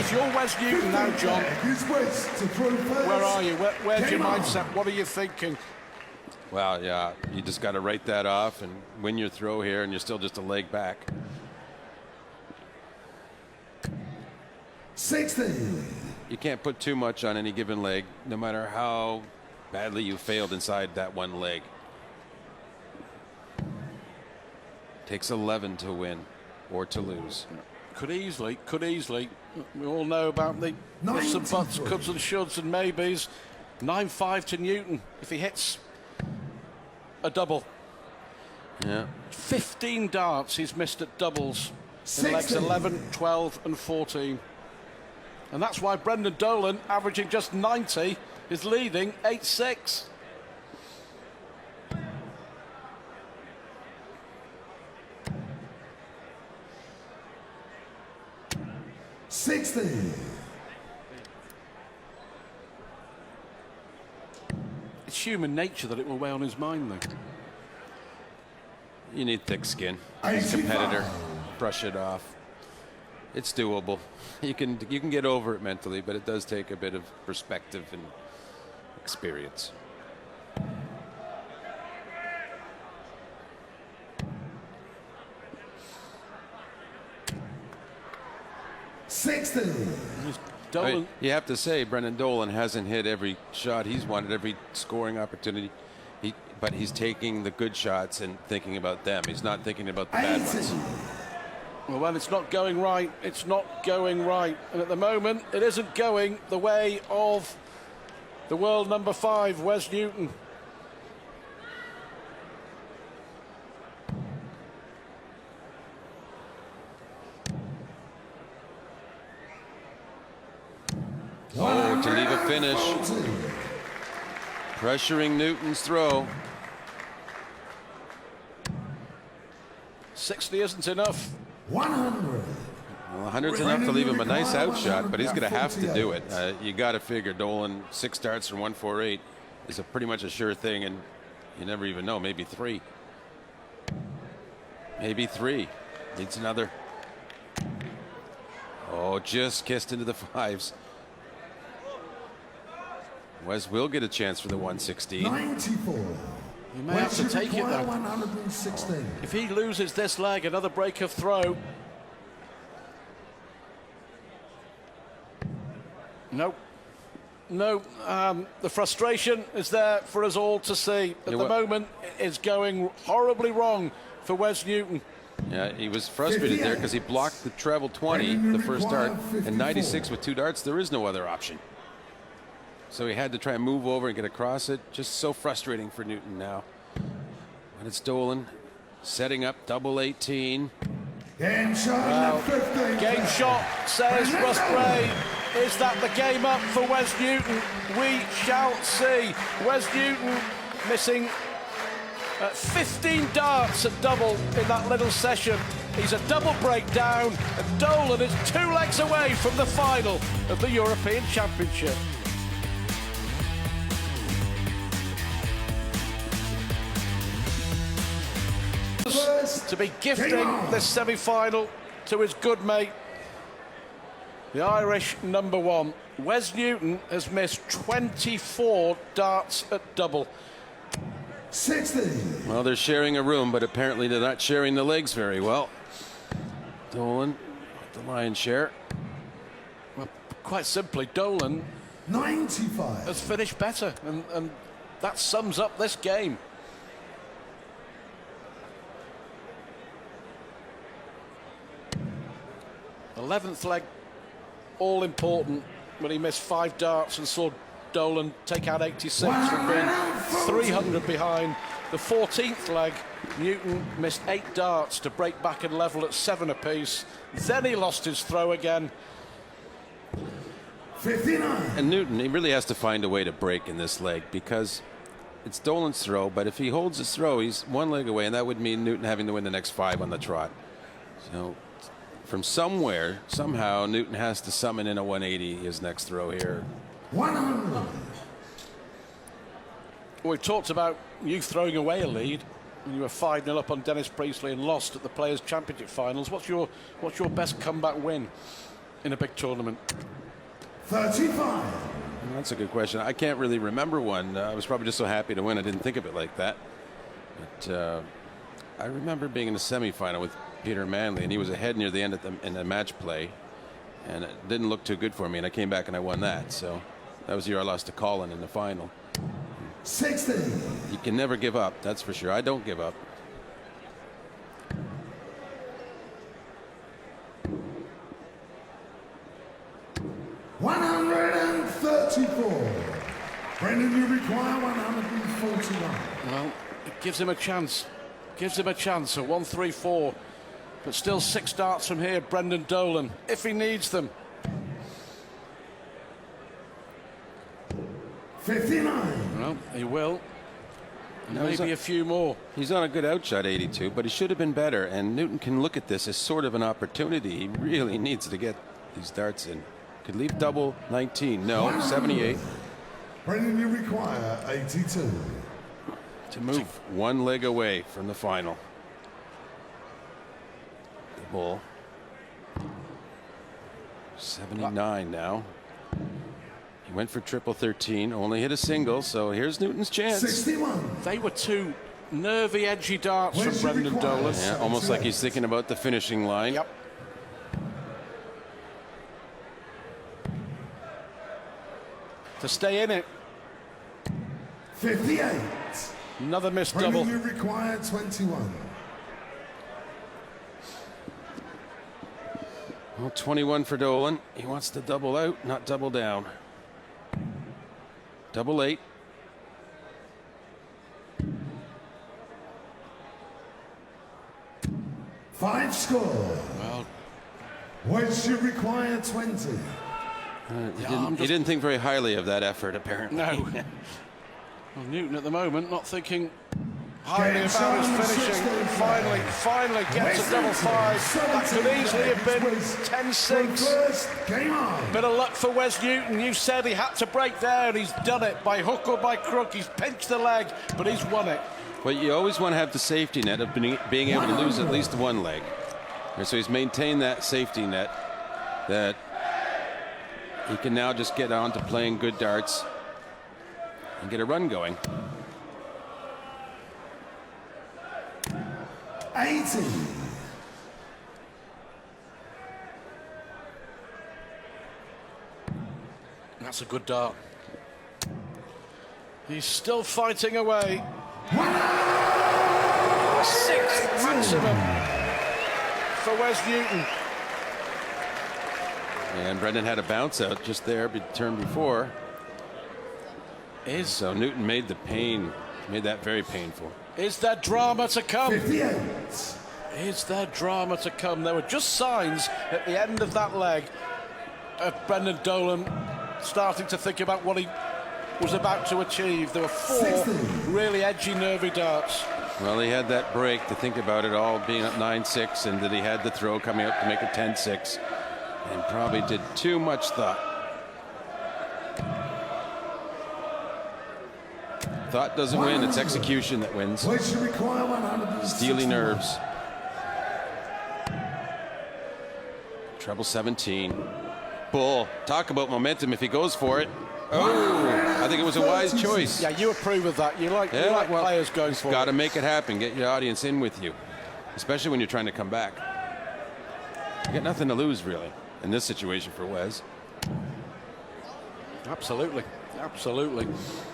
If you're Wes Newton now, John, where are you? Where's your mindset? What are you thinking? Well, yeah, you just got to write that off and win your throw here, and you're still just a leg back. 60. You can't put too much on any given leg, no matter how badly you failed inside that one leg. Takes 11 to win or to lose. Could easily. We all know about the ifs and buts, coulds and shoulds and maybes. 9-5 to Newton if he hits a double. Yeah. 15 darts he's missed at doubles in legs 11, 12 and 14. And that's why Brendan Dolan, averaging just 90, is leading 8-6. It's human nature that it will weigh on his mind, though. You need thick skin. He's a competitor. Brush it off. It's doable. You can get over it mentally, but it does take a bit of perspective and experience. Dolan. You have to say Brendan Dolan hasn't hit every shot he's wanted, every scoring opportunity. But he's taking the good shots and thinking about them. He's not thinking about the bad ones. Well, it's not going right. It's not going right. And at the moment, it isn't going the way of the world number 5, Wes Newton. Oh, to leave a finish. Pressuring Newton's throw. 60 isn't enough. 100. Well, 100's enough to leave him a nice out shot, but he's going to have to do it. You got to figure Dolan 6 starts from 148 is a pretty much a sure thing, and you never even know. Maybe 3. Maybe 3. Needs another. Oh, just kissed into the 5s. Wes will get a chance for the 116. 94. He may have to take it, though. 116. If he loses this leg, another break of throw. Nope. No, the frustration is there for us all to see. At the moment, it is going horribly wrong for Wes Newton. Yeah, he was frustrated there because he blocked the treble 20, the first dart, and 96 with 2 darts. There is no other option. So he had to try and move over and get across it. Just so frustrating for Newton now. And it's Dolan setting up double 18. Game shot. Game shot, says Russ Bray. Is that the game up for Wes Newton? We shall see. Wes Newton missing 15 darts at double in that little session. He's a double breakdown, and Dolan is 2 legs away from the final of the European Championship. To be gifting this semi-final to his good mate, the Irish number 1. Wes Newton has missed 24 darts at double. 60. Well, they're sharing a room, but apparently they're not sharing the legs very well. Dolan, the lion's share. Well, quite simply, Dolan 95. has finished better, and that sums up this game. The 11th leg, all important, when he missed 5 darts and saw Dolan take out 86 from being 300 behind. The 14th leg, Newton missed 8 darts to break back and level at 7 apiece. Then he lost his throw again. 59. And Newton, he really has to find a way to break in this leg because it's Dolan's throw, but if he holds his throw, he's 1 leg away, and that would mean Newton having to win the next 5 on the trot. So from somewhere, somehow, Newton has to summon in a 180 his next throw here. 100. We've talked about you throwing away a lead. You were 5-0 up on Dennis Priestley and lost at the Players' Championship finals. What's your best comeback win? in a big tournament? 35. That's a good question. I can't really remember one. I was probably just so happy to win. I didn't think of it like that. But I remember being in the semifinal with Peter Manley, and he was ahead near the end in the match play, and it didn't look too good for me. And I came back and I won that. So that was the year I lost to Colin in the final. 60. You can never give up. That's for sure. I don't give up. $134. Brendan, you require 141. Well, it gives him a chance. Gives him a chance. A 1-3-4. But still 6 darts from here, Brendan Dolan, if he needs them. 59. Well, he will. No, Maybe a few more. He's on a good outshot, 82, but he should have been better. And Newton can look at this as sort of an opportunity. He really needs to get these darts in. Could leave double 19. No, 78. Brendan, you require 82. To move one leg away from the final. The bull. 79 now. He went for triple 13, only hit a single, so here's Newton's chance. 61. They were 2 nervy, edgy darts from Brendan Dolan. Yeah, almost like he's thinking about the finishing line. Yep. To stay in it. 58. Another missed Brendan, double. you require 21. Well, 21 for Dolan. He wants to double out, not double down. Double 8. Five score. Well, Wedge, you require 20. He didn't think very highly of that effort, apparently. no. Well, Newton at the moment not thinking highly about his finishing. Finally gets a double 5. That could easily have been 10-6. First, game on. Bit of luck for Wes Newton. You said he had to break there, and he's done it by hook or by crook. He's pinched the leg, but he's won it. But you always want to have the safety net of being able to lose at least one leg. And so he's maintained that safety net that he can now just get on to playing good darts and get a run going. 80. That's a good dart. He's still fighting away. 6th maximum for Wes Newton. And Brendan had a bounce out just there, turn before. So Newton made that very painful. Is there drama to come? 58. Is there drama to come? There were just signs at the end of that leg of Brendan Dolan starting to think about what he was about to achieve. There were 4 really edgy, nervy darts. Well, he had that break to think about it all being up 9-6, and that he had the throw coming up to make it 10-6, and probably did too much thought. Thought doesn't win, it's execution that wins. Wedge, you require 100. Steely nerves. Treble 17. Bull. Talk about momentum if he goes for it. Oh, I think it was a wise choice. Yeah, you approve of that. You like players going for it. Got to make it happen. Get your audience in with you, especially when you're trying to come back. You got nothing to lose, really, in this situation for Wes. Absolutely. Absolutely.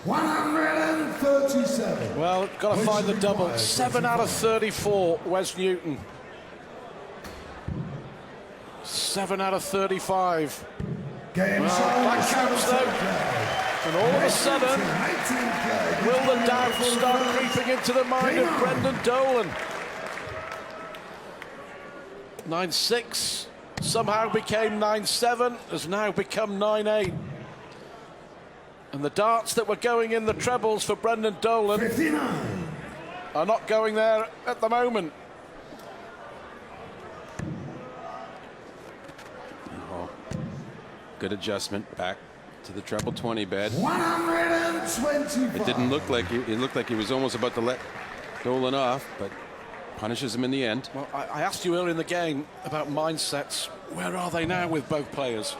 137. Well, got to find the double. 7 out of 34, Wes Newton. 7 out of 35. Game That counts, though. And all of a sudden, will the doubt start creeping into the mind of Brendan Dolan? 9-6 somehow became 9-7, has now become 9-8. And the darts that were going in the trebles for Brendan Dolan 59. are not going there at the moment. Oh, good adjustment back to the treble 20 bed. 125. It didn't look like it looked like he was almost about to let Dolan off, but punishes him in the end. Well, I asked you earlier in the game about mindsets. Where are they now with both players?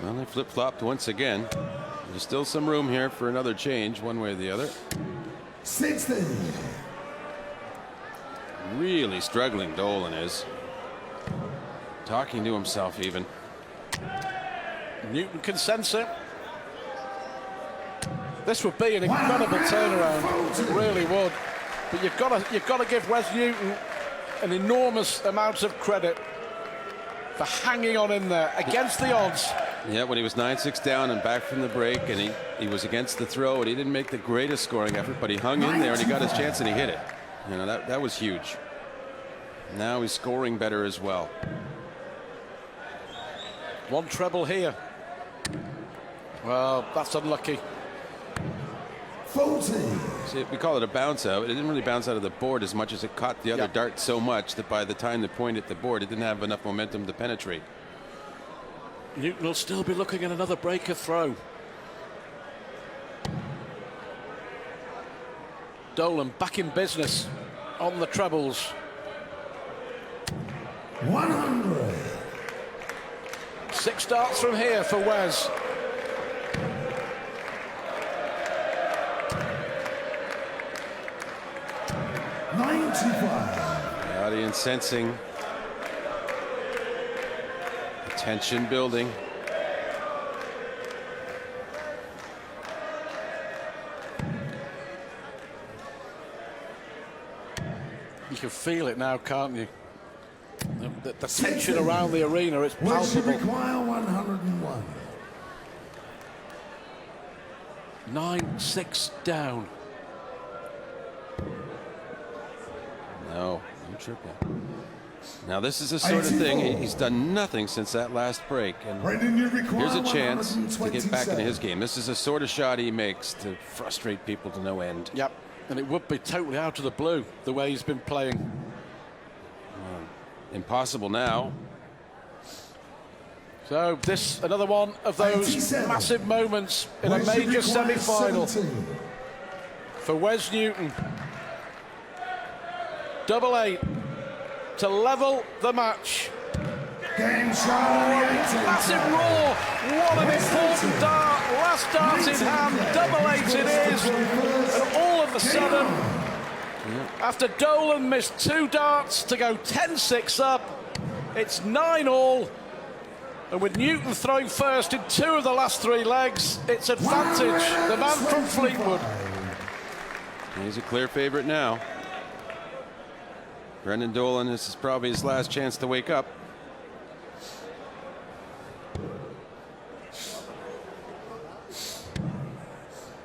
Well, they flip-flopped once again. There's still some room here for another change, one way or the other. 60. Really struggling, Dolan is. Talking to himself even. Newton can sense it. This would be an incredible turnaround. It really would. But you've got to give Wes Newton an enormous amount of credit for hanging on in there against the odds. Yeah, when he was 9-6 down and back from the break, and he was against the throw, and he didn't make the greatest scoring effort, but he hung in there and he got his chance and he hit it. You know, that was huge. Now he's scoring better as well. One treble here. Well, that's unlucky. 40. See, we call it a bounce out. It didn't really bounce out of the board as much as it caught the other dart so much that by the time the point hit the board, it didn't have enough momentum to penetrate. Newton will still be looking at another breaker throw. Dolan back in business on the trebles. 100. 6 darts from here for Wes. $95. The audience sensing the tension building. You can feel it now, can't you? The tension around the arena, it's Wes should palpable. require 101. 9-6 down. No triple. Now this is the sort of thing, he's done nothing since that last break, and Brendan, you require here's a chance to get back into 127. his game. This is the sort of shot he makes to frustrate people to no end. Yep, and it would be totally out of the blue the way he's been playing. Impossible now. So this, another one of those 87. massive moments in a Wes should major require semi-final 17. for Wes Newton. 8-8 to level the match. Game shot. Massive roar. What an important dart. Last dart in hand. 8-8 it is. And all of a sudden, after Dolan missed 2 darts to go 10-6 up, it's 9-all. And with Newton throwing first in 2 of the last 3 legs, it's advantage. The man from Fleetwood. He's a clear favorite now. Brendan Dolan, this is probably his last chance to wake up.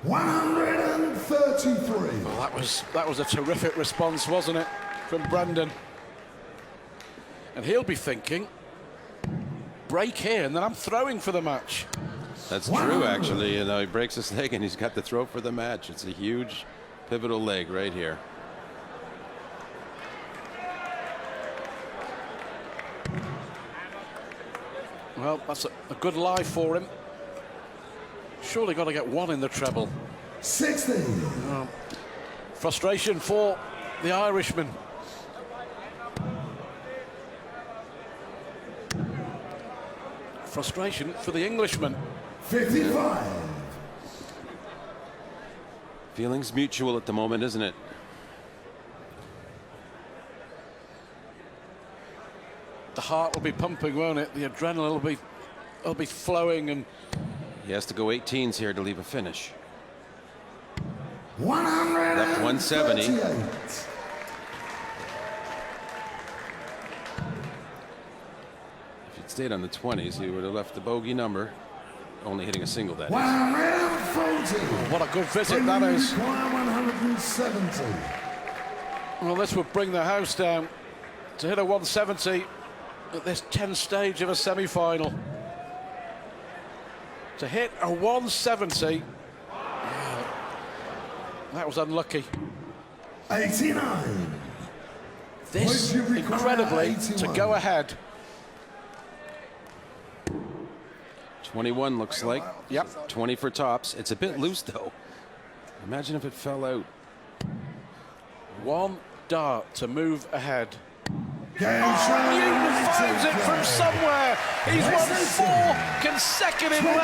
$133. Well, that was a terrific response, wasn't it, from Brendan? And he'll be thinking, break here, and then I'm throwing for the match. That's true, actually. You know, he breaks his leg and he's got the throw for the match. It's a huge, pivotal leg right here. Well, that's a good lie for him. Surely got to get 1 in the treble. 60. Frustration for the Irishman. Frustration for the Englishman. 55. Feelings mutual at the moment, isn't it? The heart will be pumping, won't it? The adrenaline will be flowing, and He has to go 18s here to leave a finish. 170. If he'd stayed on the 20s, he would have left the bogey number, only hitting a single, that is. 140. what a good visit that is. Require 170. Well, this would bring the house down to hit a 170 at this 10th stage of a semi-final. To hit a 170, that was unlucky. 89. This, Would you require incredibly, to 81? go ahead. 21 looks like. Yep. 20 for tops. It's a bit loose, though. Imagine if it fell out. 1 dart to move ahead. Game Oh, show Newton finds it rated from somewhere. He's won 4 consecutive